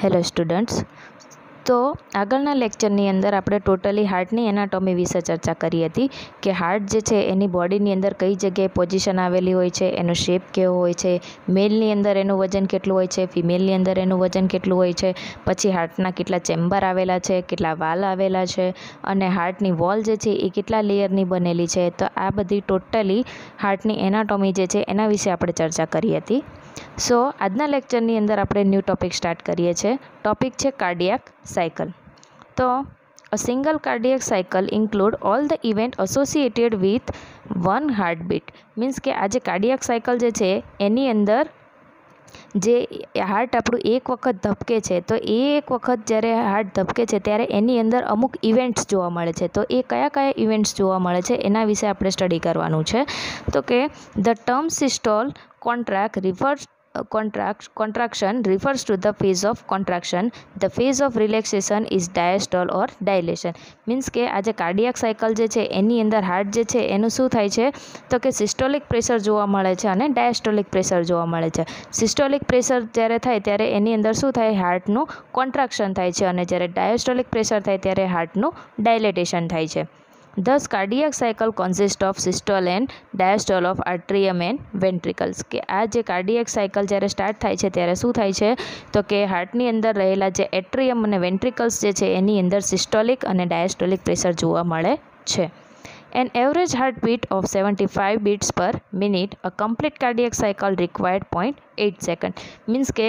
Hello students, તો આગળના લેક્ચરની અંદર આપણે ટોટલી હાર્ટની એનાટોમી વિશે ચર્ચા કરી હતી કે હાર્ટ જે છે એની બોડીની અંદર કઈ જગ્યાએ પોઝિશન આવેલી હોય છે, એનો શેપ કેવો હોય છે, મેલની અંદર એનું વજન કેટલું હોય છે, ફિમેલની અંદર એનું વજન કેટલું હોય છે, પછી હાર્ટના કેટલા ચેમ્બર આવેલા છે, કેટલા વાલ આવેલા છે અને હાર્ટની વોલ જે છે એ કેટલા લેયરની બનેલી છે. તો આ બધી ટોટલી હાર્ટની એનાટોમી જે છે એના વિશે આપણે ચર્ચા કરી હતી. સો આજના લેક્ચરની અંદર આપણે ન્યૂ ટોપિક સ્ટાર્ટ કરીએ છીએ. ટોપિક છે કાર્ડિયાક સાયકલ. તો a single cardiac cycle include all the event associated with one heartbeat. Means કે આ જે કાર્ડિયાક સાયકલ જે છે એની અંદર જે હાર્ટ આપણું એક વખત ધબકે છે, તો એ એક વખત જ્યારે હાર્ટ ધબકે છે ત્યારે એની અંદર અમુક ઇવેન્ટ્સ જોવા મળે છે. તો એ કયા કયા ઇવેન્ટ્સ જોવા મળે છે એના વિશે આપણે સ્ટડી કરવાનું છે. તો કે the term systole contraction refers to the phase of contraction. The phase of relaxation is diastole or dilation. Means કે આ જે કાર્ડિયાક સાયકલ જે છે એની અંદર હાર્ટ જે છે એનું શું થાય છે, તો કે સિસ્ટોલિક પ્રેશર જોવા મળે છે અને ડાયસ્ટોલિક પ્રેશર જોવા મળે છે. સિસ્ટોલિક પ્રેશર જ્યારે થાય ત્યારે એની અંદર શું થાય, હાર્ટનું કોન્ટ્રાક્શન થાય છે અને જ્યારે ડાયસ્ટોલિક પ્રેશર થાય ત્યારે હાર્ટનું ડાયલેટેશન થાય છે. Thus, cardiac cycle consists of systole and diastole of atrium and ventricles. કે આ જે કાર્ડિયાક સાયકલ જ્યારે સ્ટાર્ટ થાય છે ત્યારે શું થાય છે, તો કે હાર્ટની અંદર રહેલા જે એટ્રિયમ અને વેન્ટ્રિકલ્સ જે છે એની અંદર સિસ્ટોલિક અને ડાયસ્ટોલિક પ્રેશર જોવા મળે છે. An average heartbeat of 75 beats per minute. A complete cardiac cycle required 0.8 second. Means કે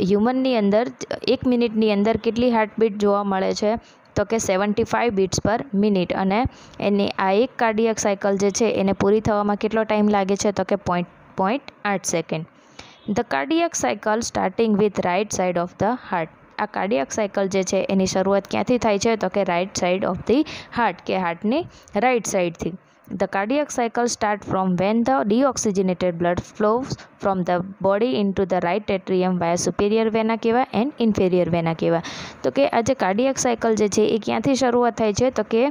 હ્યુમનની અંદર 1 મિનિટની અંદર કેટલી હાર્ટબીટ જોવા મળે છે, તો કે 75 બીટ્સ પર મિનિટ. અને એની આ એક કાર્ડિયાક સાયકલ જે છે એને પૂરી થવામાં કેટલો ટાઈમ લાગે છે, તો કે 0.8 second. The cardiac cycle starting with right side of the heart. આ કાર્ડિયાક સાયકલ જે છે એની શરૂઆત ક્યાંથી થાય છે, તો કે right side of the heart, કે હાર્ટની રાઇટ સાઇડથી. The cardiac cycle starts from when the deoxygenated blood flows from the body into the right atrium via superior vena cava and inferior vena cava. તો કે આ જે cardiac cycle જે છે એ ક્યાંથી શરૂઆત થાય છે, તો કે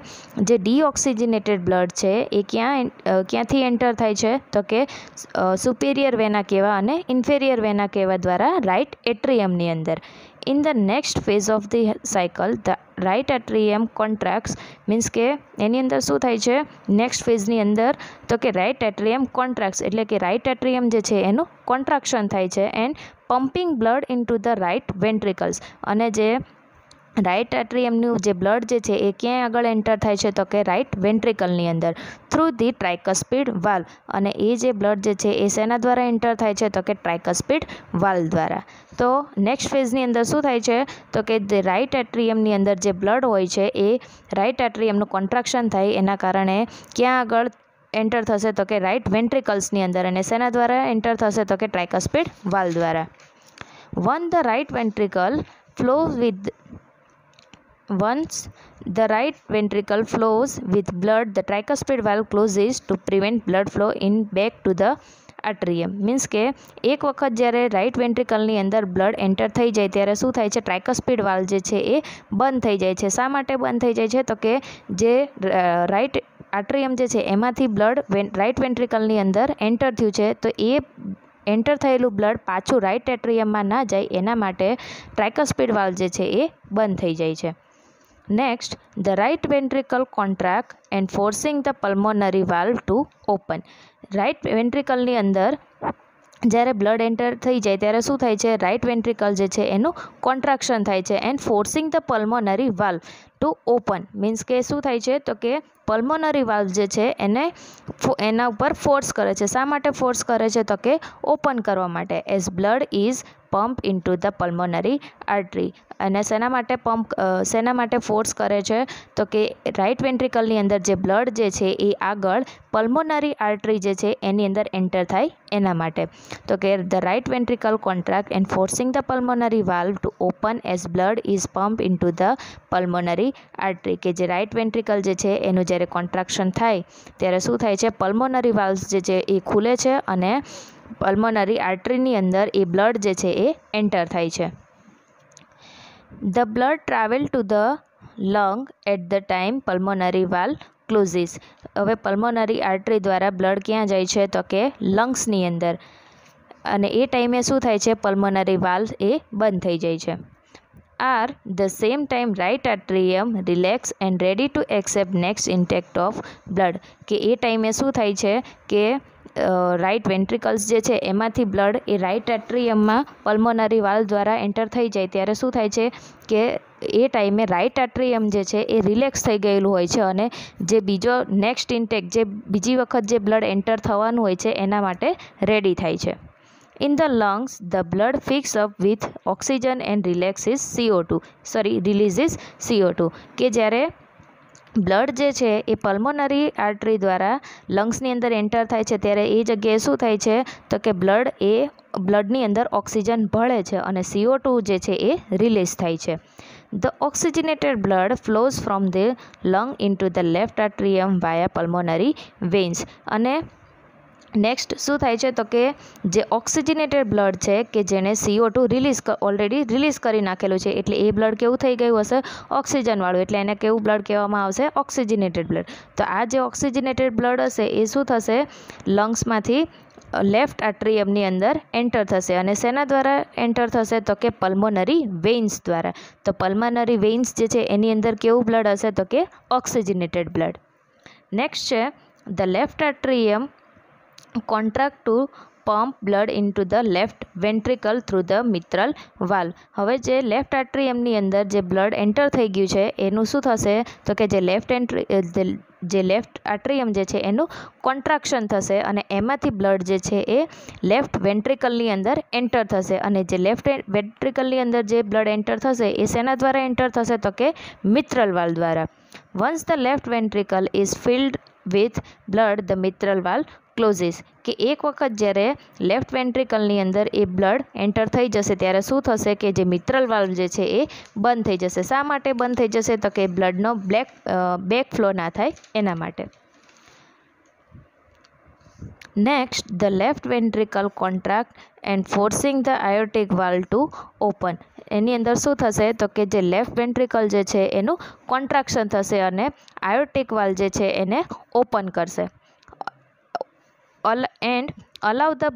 જે ડીઓક્સિજનેટેડ બ્લડ છે એ ક્યાંથી એન્ટર થાય છે, તો કે સુપેરિયર વેના કેવા અને ઇન્ફેરિયર વેના કેવા દ્વારા રાઇટ એટ્રિયમની અંદર. In the next phase of the cycle, the right atrium contracts. Means કે એની અંદર શું થાય છે, નેક્સ્ટ ફેઝની અંદર, તો કે રાઇટ એટ્રિયમ કોન્ટ્રાક્ટ્સ, એટલે કે રાઇટ એટ્રિયમ જે છે એનું કોન્ટ્રાક્શન થાય છે and pumping blood into the right ventricles. અને જે રાઇટ એટ્રિયમનું જે બ્લડ જે છે એ ક્યાંય આગળ એન્ટર થાય છે, તો કે રાઇટ વેન્ટ્રિકલની અંદર થ્રુ ધી ટ્રાઇકસ્પિડ વાલ્વ. અને એ જે બ્લડ જે છે એ શેના દ્વારા એન્ટર થાય છે, તો કે ટ્રાઇકસ્પિડ વાલ્વ દ્વારા. તો નેક્સ્ટ ફેઝની અંદર શું થાય છે, તો કે રાઇટ એટ્રિયમની અંદર જે બ્લડ હોય છે એ રાઇટ એટ્રિયમનું કોન્ટ્રાક્શન થાય એના કારણે ક્યાં આગળ એન્ટર થશે, તો કે રાઇટ વેન્ટ્રિકલ્સની અંદર. અને શેના દ્વારા એન્ટર થશે, તો કે ટ્રાઇકસ્પિડ વાલ્વ દ્વારા. Once the right ventricle flows with blood, the tricuspid valve closes to prevent blood flow back to the atrium. Means કે એક વખત જ્યારે રાઇટ વેન્ટ્રિકલની અંદર બ્લડ એન્ટર થઈ જાય ત્યારે શું થાય છે, ટ્રાઇકસ્પિડ વાલ્વ જે છે એ બંધ થઈ જાય છે. શા માટે બંધ થઈ જાય છે, તો કે જે રાઇટ આટ્રિયમ જે છે એમાંથી બ્લડ રાઇટ વેન્ટ્રિકલની અંદર એન્ટર થયું છે, તો એ એન્ટર થયેલું બ્લડ પાછું રાઇટ એટ્રિયમમાં ના જાય એના માટે ટ્રાઇકસ્પિડ વાલ્વ જે છે એ બંધ થઈ જાય છે. Next, the right ventricle contract and forcing the pulmonary valve to open. Right વેન્ટ્રિકલની અંદર જ્યારે બ્લડ એન્ટર થઈ જાય ત્યારે શું થાય છે, રાઇટ વેન્ટ્રિકલ જે છે એનું કોન્ટ્રાક્શન થાય છે and forcing the pulmonary valve to open. Means કે શું થાય છે, તો કે પલ્મોનરી વાલ્વ જે છે એના ઉપર ફોર્સ કરે છે. શા માટે ફોર્સ કરે છે, તો કે ઓપન કરવા માટે. As blood is pump into the pulmonary artery. અને શેના માટે ફોર્સ કરે છે, તો કે રાઇટ વેન્ટ્રિકલની અંદર જે બ્લડ જે છે એ આગળ પલ્મોનરી આર્ટરી જે છે એની અંદર એન્ટર થાય એના માટે. તો કે the right ventricle contract and forcing the pulmonary valve to open as blood is pump into the pulmonary artery. કે જે રાઇટ વેન્ટ્રિકલ જે છે એનું જ્યારે કોન્ટ્રાક્શન થાય ત્યારે શું થાય છે, પલ્મોનરી વાલ્વ જે છે એ ખુલે છે અને પલ્મોનરી આર્ટરીની અંદર એ બ્લડ જે છે એ એન્ટર થાય છે. The blood travel to the lung at the time pulmonary valve closes. હવે પલ્મોનરી આર્ટરી દ્વારા બ્લડ ક્યાં જાય છે તો કે લંગ્સની અંદર, અને એ ટાઈમે શું થાય છે, પલ્મોનરી વાલ્વ એ બંધ થઈ જાય છે. Are the same time right atrium relax and ready to accept next intake of blood. કે એ ટાઈમે શું થાય છે કે રાઇટ વેન્ટ્રિકલ્સ જે છે એમાંથી બ્લડ એ રાઇટ એટ્રિયમમાં પલ્મોનરી વાલ્વ દ્વારા એન્ટર થઈ જાય ત્યારે શું થાય છે કે એ ટાઈમે રાઇટ એટ્રિયમ જે છે એ રિલેક્સ થઈ ગયેલું હોય છે, અને જે બીજો નેક્સ્ટ ઇન્ટેક, જે બીજી વખત જે બ્લડ એન્ટર થવાનું હોય છે એના માટે રેડી થાય છે. In the lungs, the blood fills up with oxygen and releases CO2. કે જ્યારે બ્લડ જે છે એ પલ્મોનરી આર્ટરી દ્વારા લંગ્સની અંદર એન્ટર થાય છે ત્યારે એ જગ્યાએ શું થાય છે તો કે બ્લડની અંદર ઓક્સિજન ભળે છે અને CO2 જે છે એ રિલીઝ થાય છે. The oxygenated blood flows from the lung into the left atrium via pulmonary veins. અને નેક્સ્ટ શું થાય છે તો કે જે ઓક્સિજનેટેડ બ્લડ છે કે જેણે CO2 ઓલરેડી રિલીઝ કરી નાખેલું છે, એટલે એ બ્લડ કેવું થઈ ગયું હશે, ઓક્સિજનવાળું, એટલે એને કેવું બ્લડ કહેવામાં આવશે, ઓક્સિજનેટેડ બ્લડ. તો આ જે ઓક્સિજનેટેડ બ્લડ હશે એ શું થશે, લંગ્સમાંથી લેફ્ટ આટ્રિયમની અંદર એન્ટર થશે, અને શેના દ્વારા એન્ટર થશે તો કે પલ્મોનરી વેઇન્સ દ્વારા. તો પલ્મોનરી વેઇન્સ જે છે એની અંદર કેવું બ્લડ હશે તો કે ઓક્સિજનેટેડ બ્લડ. નેક્સ્ટ છે the left atrium contract to pump blood into the left ventricle through the mitral valve. હવે જે લેફ્ટ આટ્રિયમની અંદર જે બ્લડ એન્ટર થઈ ગયું છે એનું શું થશે તો કે જે લેફ્ટ આટ્રિયમ જે છે એનું કોન્ટ્રાક્શન થશે, અને એમાંથી બ્લડ જે છે એ લેફ્ટ વેન્ટ્રિકલની અંદર એન્ટર થશે, અને જે લેફ્ટ વેન્ટ્રિકલની અંદર જે બ્લડ એન્ટર થશે એ શેના દ્વારા એન્ટર થશે તો કે મિત્રલ વાલ્વ દ્વારા. Once the left ventricle is filled with blood, the mitral valve clauses. કે એક વખત જ્યારે લેફ્ટ વેન્ટ્રિકલની અંદર એ બ્લડ એન્ટર થઈ જશે ત્યારે શું થશે કે જે મિત્રલ વાલ્વ જે છે એ બંધ થઈ જશે. શા માટે બંધ થઈ જશે તો કે બ્લડનો બેક ફ્લો ના થાય એના માટે. Next the left ventricle contract and forcing the aortic valve to open. એની અંદર શું થશે તો કે જે લેફ્ટ વેન્ટ્રિકલ જે છે એનું કોન્ટ્રાક્શન થશે અને આયોર્ટિક વાલ્વ જે છે એને ઓપન કરશે. And allow the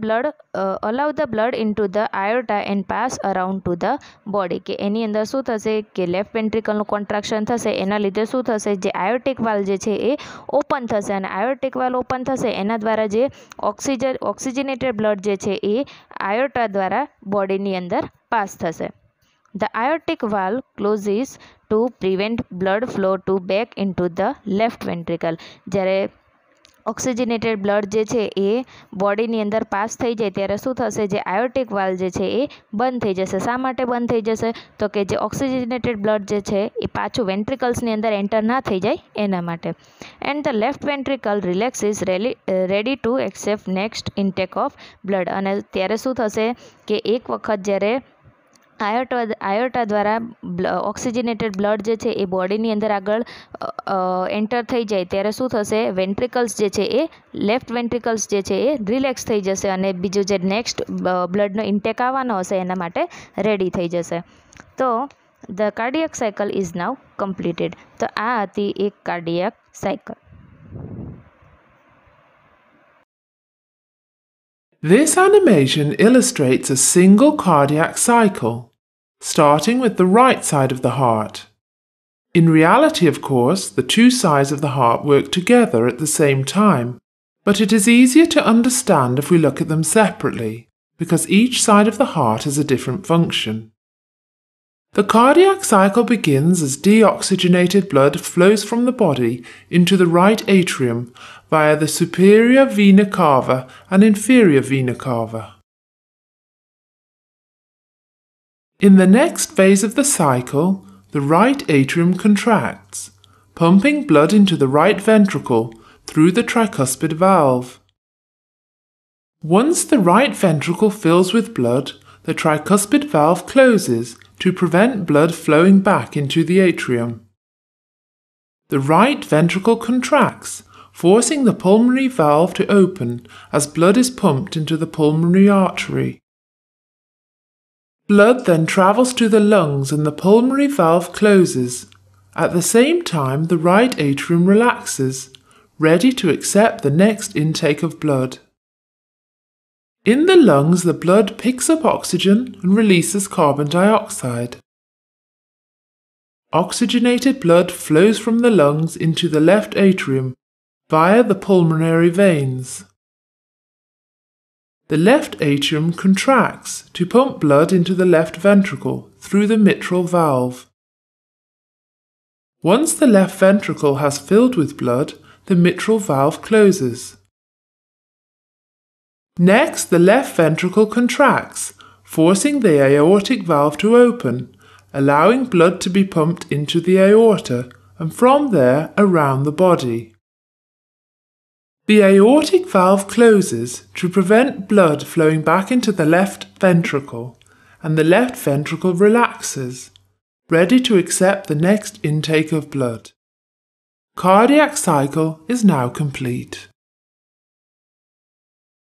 blood into the aorta and pass around to the body. કે એની અંદર શું થશે કે લેફ્ટ વેન્ટ્રિકલનું કોન્ટ્રાક્શન થશે, એના લીધે શું થશે, જે આયોર્ટિક વાલ્વ જે છે એ ઓપન થશે, અને આયોર્ટિક વાલ્વ ઓપન થશે એના દ્વારા જે ઓક્સિજનેટેડ બ્લડ જે છે એ આયોર્ટા દ્વારા બોડીની અંદર પાસ થશે. The aortic valve closes to prevent blood flow to back into the left ventricle. જ્યારે ઓક્સિજનેટેડ બ્લડ જે છે એ બોડીની અંદર પાસ થઈ જાય ત્યારે શું થશે, જે આયોર્ટિક વાલ્વ જે છે એ બંધ થઈ જશે. શા માટે બંધ થઈ જશે તો કે જે ઓક્સિજનેટેડ બ્લડ જે છે એ પાછું વેન્ટ્રિકલ્સની અંદર એન્ટર ના થઈ જાય એના માટે. And the left ventricle relax is ready to accept next intake of blood. અને ત્યારે શું થશે કે એક વખત જ્યારે આયોર્ટા દ્વારા ઓક્સિજનેટેડ બ્લડ જે છે એ બોડીની અંદર આગળ એન્ટર થઈ જાય ત્યારે શું થશે, વેન્ટ્રિકલ્સ જે છે એ લેફ્ટ વેન્ટ્રિકલ્સ જે છે એ રિલેક્સ થઈ જશે, અને બીજું જે નેક્સ્ટ બ્લડનો ઇન્ટેક આવવાનો હશે એના માટે રેડી થઈ જશે. તો the cardiac cycle is now completed. તો આ હતી એક cardiac cycle. This animation illustrates a single cardiac cycle, starting with the right side of the heart. In reality, of course, the two sides of the heart work together at the same time, but it is easier to understand if we look at them separately, because each side of the heart has a different function. The cardiac cycle begins as deoxygenated blood flows from the body into the right atrium via the superior vena cava and inferior vena cava. In the next phase of the cycle, the right atrium contracts, pumping blood into the right ventricle through the tricuspid valve. Once the right ventricle fills with blood, the tricuspid valve closes to prevent blood flowing back into the atrium. The right ventricle contracts, forcing the pulmonary valve to open as blood is pumped into the pulmonary artery. Blood then travels to the lungs and the pulmonary valve closes, At the same time, the right atrium relaxes, ready to accept the next intake of blood. In the lungs, the blood picks up oxygen and releases carbon dioxide. Oxygenated blood flows from the lungs into the left atrium via the pulmonary veins. The left atrium contracts to pump blood into the left ventricle through the mitral valve. Once the left ventricle has filled with blood, the mitral valve closes. Next, the left ventricle contracts, forcing the aortic valve to open, allowing blood to be pumped into the aorta and from there around the body. The aortic valve closes to prevent blood flowing back into the left ventricle, and the left ventricle relaxes, ready to accept the next intake of blood. Cardiac cycle is now complete.